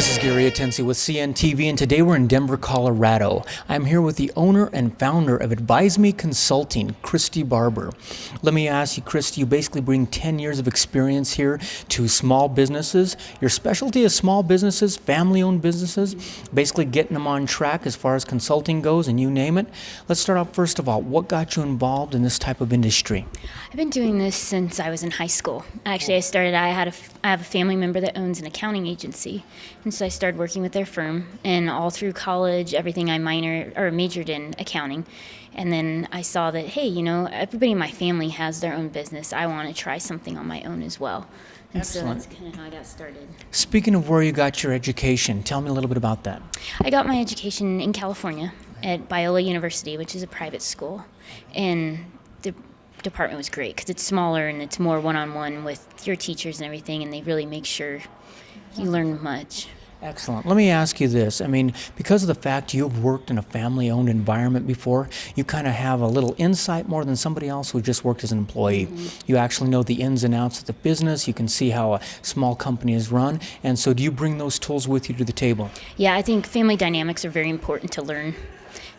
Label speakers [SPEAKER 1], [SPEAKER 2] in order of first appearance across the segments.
[SPEAKER 1] This is Gary Atensi with CNTV, and today we're in Denver, Colorado. I'm here with the owner and founder of Advise Me Consulting, Christy Barber. Let me ask you, Christy, you basically bring 10 years of experience here to small businesses. Your specialty is small businesses, family-owned businesses, basically getting them on track as far as consulting goes, and you name it. Let's start off first of all, what got you involved in this type of industry?
[SPEAKER 2] I've been doing this since I was in high school. Actually, I have a family member that owns an accounting agency. And so I started working with their firm, and all through college, everything I majored in accounting. And then I saw that, hey, everybody in my family has their own business. I want to try something on my own as well. And
[SPEAKER 1] Excellent.
[SPEAKER 2] So that's kind of how I got started.
[SPEAKER 1] Speaking of where you got your education, tell me a little bit about that.
[SPEAKER 2] I got my education in California at Biola University, which is a private school. And the department was great because it's smaller and it's more one-on-one with your teachers and everything, and they really make sure you learn much.
[SPEAKER 1] Excellent. Let me ask you this. Because of the fact you've worked in a family-owned environment before, you kind of have a little insight more than somebody else who just worked as an employee. Mm-hmm. You actually know the ins and outs of the business. You can see how a small company is run. And so do you bring those tools with you to the table?
[SPEAKER 2] Yeah, I think family dynamics are very important to learn.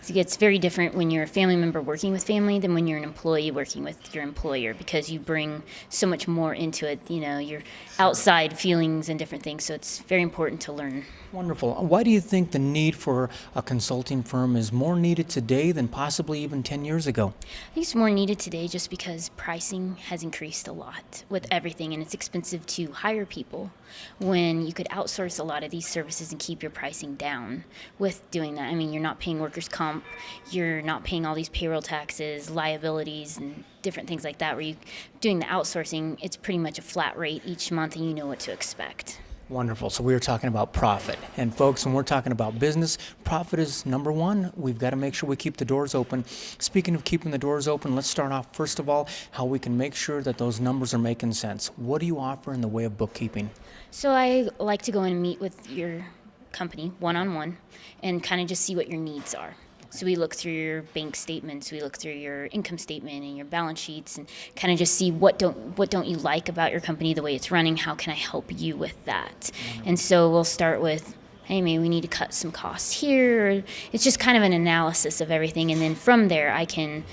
[SPEAKER 2] It's very different when you're a family member working with family than when you're an employee working with your employer, because you bring so much more into it, your outside feelings and different things. So it's very important to learn.
[SPEAKER 1] Wonderful. Why do you think the need for a consulting firm is more needed today than possibly even 10 years ago?
[SPEAKER 2] I think it's more needed today just because pricing has increased a lot with everything, and it's expensive to hire people when you could outsource a lot of these services and keep your pricing down with doing that. You're not paying workers' comp, you're not paying all these payroll taxes, liabilities, and different things like that. Where you doing the outsourcing, it's pretty much a flat rate each month, and you know what to expect.
[SPEAKER 1] Wonderful. So we were talking about profit. And folks, when we're talking about business, profit is number one. We've got to make sure we keep the doors open. Speaking of keeping the doors open, let's start off, first of all, how we can make sure that those numbers are making sense. What do you offer in the way of bookkeeping?
[SPEAKER 2] So I like to go and meet with your company one-on-one and kind of just see what your needs are. So we look through your bank statements, we look through your income statement and your balance sheets, and kind of just see what don't you like about your company, the way it's running. How can I help you with that? And so we'll start with, hey, maybe we need to cut some costs here. It's just kind of an analysis of everything, and then from there I can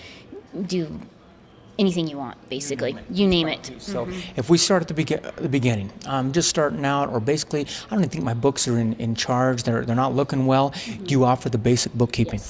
[SPEAKER 2] do anything you want, basically. You name it.
[SPEAKER 1] So if we start at the beginning, just starting out, or basically, I don't even think my books are in charge, they're not looking well, do you offer the basic bookkeeping?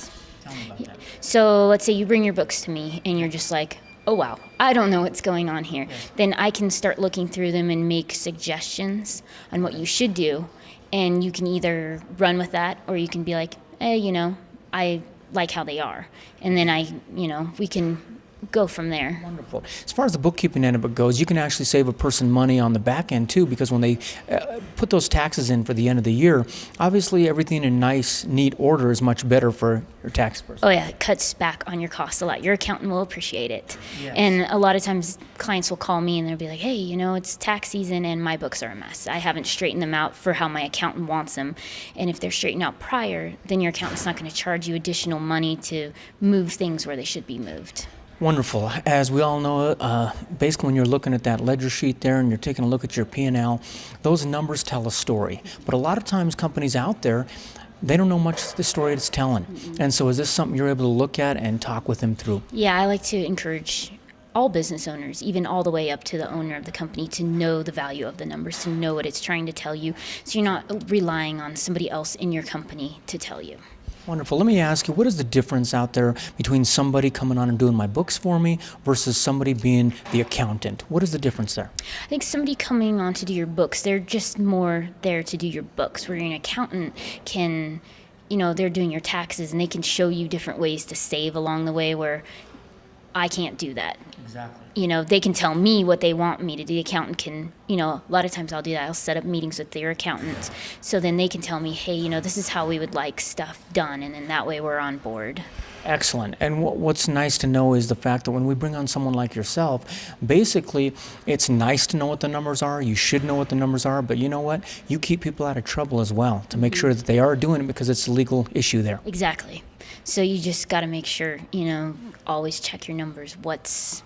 [SPEAKER 2] Yes. So let's say you bring your books to me and you're just like, oh wow, I don't know what's going on here. Yes. Then I can start looking through them and make suggestions on what you should do. And you can either run with that, or you can be like, hey, I like how they are. And then we can go from there.
[SPEAKER 1] Wonderful. As far as the bookkeeping end of it goes, you can actually save a person money on the back end too, because when they put those taxes in for the end of the year, obviously everything in nice, neat order is much better for your tax person.
[SPEAKER 2] Oh yeah, it cuts back on your costs a lot. Your accountant will appreciate it.
[SPEAKER 1] Yes.
[SPEAKER 2] And a lot of times clients will call me and they'll be like, hey, it's tax season and my books are a mess. I haven't straightened them out for how my accountant wants them. And if they're straightened out prior, then your accountant's not going to charge you additional money to move things where they should be moved.
[SPEAKER 1] Wonderful. As we all know, basically when you're looking at that ledger sheet there and you're taking a look at your P&L, those numbers tell a story. But a lot of times companies out there, they don't know much of the story it's telling. Mm-hmm. And so is this something you're able to look at and talk with them through?
[SPEAKER 2] Yeah, I like to encourage all business owners, even all the way up to the owner of the company, to know the value of the numbers, to know what it's trying to tell you, so you're not relying on somebody else in your company to tell you.
[SPEAKER 1] Wonderful. Let me ask you, what is the difference out there between somebody coming on and doing my books for me versus somebody being the accountant? What is the difference there?
[SPEAKER 2] I think somebody coming on to do your books, they're just more there to do your books, where an accountant can, they're doing your taxes and they can show you different ways to save along the way, where I can't do that.
[SPEAKER 1] Exactly.
[SPEAKER 2] They can tell me what they want me to do. The accountant can, a lot of times I'll do that. I'll set up meetings with their accountant, so then they can tell me, hey, this is how we would like stuff done, and then that way we're on board.
[SPEAKER 1] Excellent. And what's nice to know is the fact that when we bring on someone like yourself, basically it's nice to know what the numbers are. You should know what the numbers are, but you know what? You keep people out of trouble as well to make sure that they are doing it, because it's a legal issue there.
[SPEAKER 2] Exactly. So you just got to make sure, always check your numbers. What's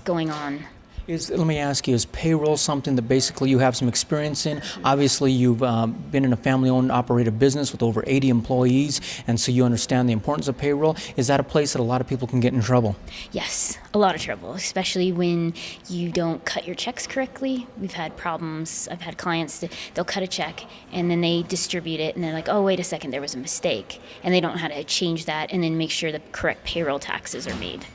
[SPEAKER 2] going on.
[SPEAKER 1] Let me ask you, is payroll something that basically you have some experience in? Obviously, you've been in a family-owned operated business with over 80 employees, and so you understand the importance of payroll. Is that a place that a lot of people can get in trouble?
[SPEAKER 2] Yes, a lot of trouble, especially when you don't cut your checks correctly. We've had problems. I've had clients that they'll cut a check and then they distribute it and they're like, oh, wait a second, there was a mistake. And they don't know how to change that and then make sure the correct payroll taxes are made.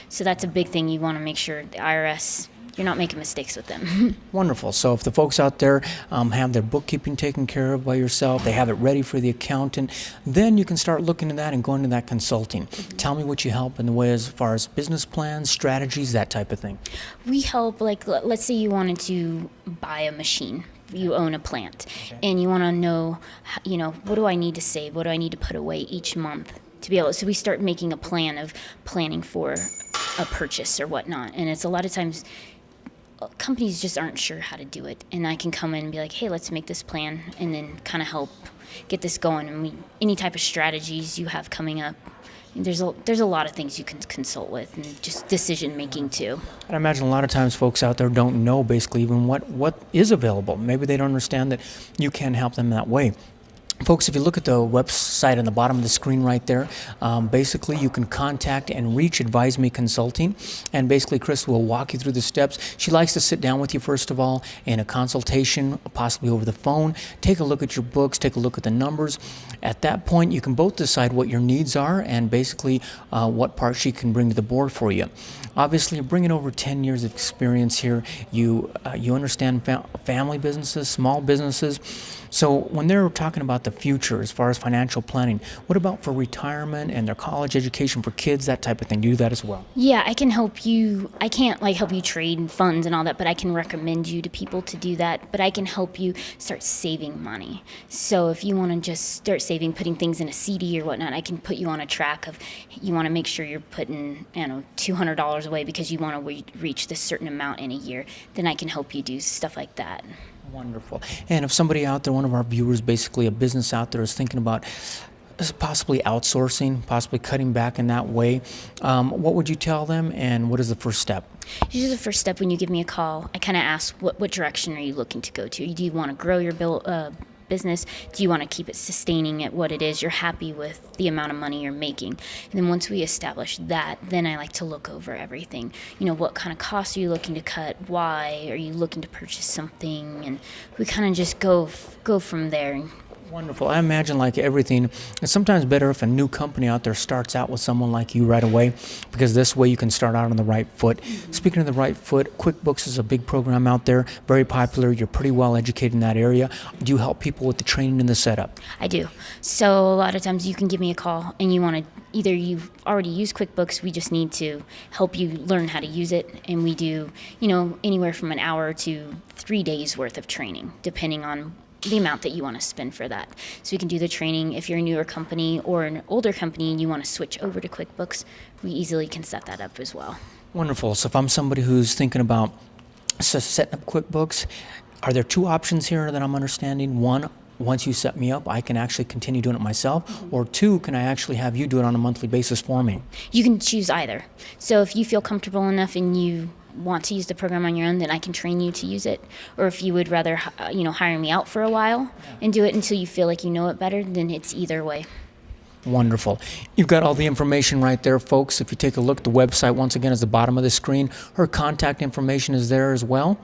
[SPEAKER 2] So that's a big thing. You want to make sure the IRS, you're not making mistakes with them.
[SPEAKER 1] Wonderful. So if the folks out there have their bookkeeping taken care of by yourself, they have it ready for the accountant, then you can start looking at that and going to that consulting. Tell me what you help in the way as far as business plans, strategies, that type of thing.
[SPEAKER 2] We help, like, let's say you wanted to buy a machine. You own a plant, and you want to know, what do I need to save? What do I need to put away each month to be able? So we start making a plan of planning for a purchase or whatnot. And it's a lot of times companies just aren't sure how to do it, and I can come in and be like, hey, let's make this plan, and then kind of help get this going. And any type of strategies you have coming up, there's a lot of things you can consult with, and just decision making too.
[SPEAKER 1] I imagine a lot of times folks out there don't know basically even what is available. Maybe they don't understand that you can help them that way. Folks, if you look at the website on the bottom of the screen right there, basically you can contact and reach Advise Me Consulting, and basically Chris will walk you through the steps. She likes to sit down with you first of all in a consultation, possibly over the phone, take a look at your books, take a look at the numbers. At that point, you can both decide what your needs are and basically what part she can bring to the board for you. Obviously, you're bringing over 10 years of experience here. You understand family businesses, small businesses. So when they're talking about the future as far as financial planning, what about for retirement and their college education for kids, that type of thing? Do you do that as well?
[SPEAKER 2] Yeah, I can help you. I can't help you trade funds and all that, but I can recommend you to people to do that. But I can help you start saving money. So if you want to just start saving, putting things in a CD or whatnot, I can put you on a track of you want to make sure you're putting $200 away because you want to reach this certain amount in a year. Then I can help you do stuff like that.
[SPEAKER 1] Wonderful. And if somebody out there, one of our viewers, basically a business out there is thinking about possibly outsourcing, possibly cutting back in that way, what would you tell them, and what is the first step?
[SPEAKER 2] Usually the first step when you give me a call, I kind of ask what direction are you looking to go to? Do you want to grow your business? Do you want to keep it sustaining at what it is? You're happy with the amount of money you're making. And then once we establish that, then I like to look over everything. What kind of costs are you looking to cut? Why are you looking to purchase something? And we kind of just go from there.
[SPEAKER 1] Wonderful. I imagine like everything, it's sometimes better if a new company out there starts out with someone like you right away, because this way you can start out on the right foot. Speaking of the right foot, QuickBooks is a big program out there, very popular. You're pretty well educated in that area. Do you help people with the training and the setup?
[SPEAKER 2] I do. So a lot of times you can give me a call and you want to, either you've already used QuickBooks, we just need to help you learn how to use it. And we do, anywhere from an hour to 3 days worth of training, depending on the amount that you want to spend for that. So we can do the training. If you're a newer company or an older company and you want to switch over to QuickBooks, we easily can set that up as well.
[SPEAKER 1] Wonderful. So if I'm somebody who's thinking about setting up QuickBooks, are there two options here that I'm understanding? One, once you set me up, I can actually continue doing it myself, or two, can I actually have you do it on a monthly basis for me?
[SPEAKER 2] You can choose either. So if you feel comfortable enough and you want to use the program on your own, then I can train you to use it. Or if you would rather, hire me out for a while and do it until you feel like you know it better, then it's either way.
[SPEAKER 1] Wonderful. You've got all the information right there, folks. If you take a look, the website, once again, is the bottom of the screen. Her contact information is there as well.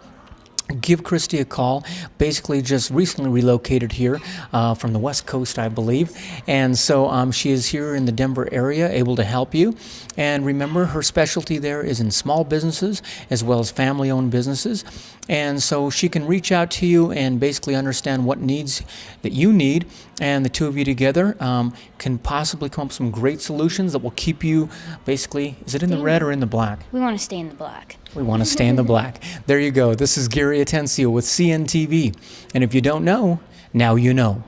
[SPEAKER 1] Give Christy a call. Basically just recently relocated here from the West Coast, I believe. And so she is here in the Denver area, able to help you. And remember, her specialty there is in small businesses as well as family-owned businesses. And so she can reach out to you and basically understand what needs that you need. And the two of you together can possibly come up with some great solutions that will keep you basically, is it in the red or in the black?
[SPEAKER 2] We want to stay in the black.
[SPEAKER 1] We want to stay in the black. There you go. This is Gary Atencio with CNTV. And if you don't know, now you know.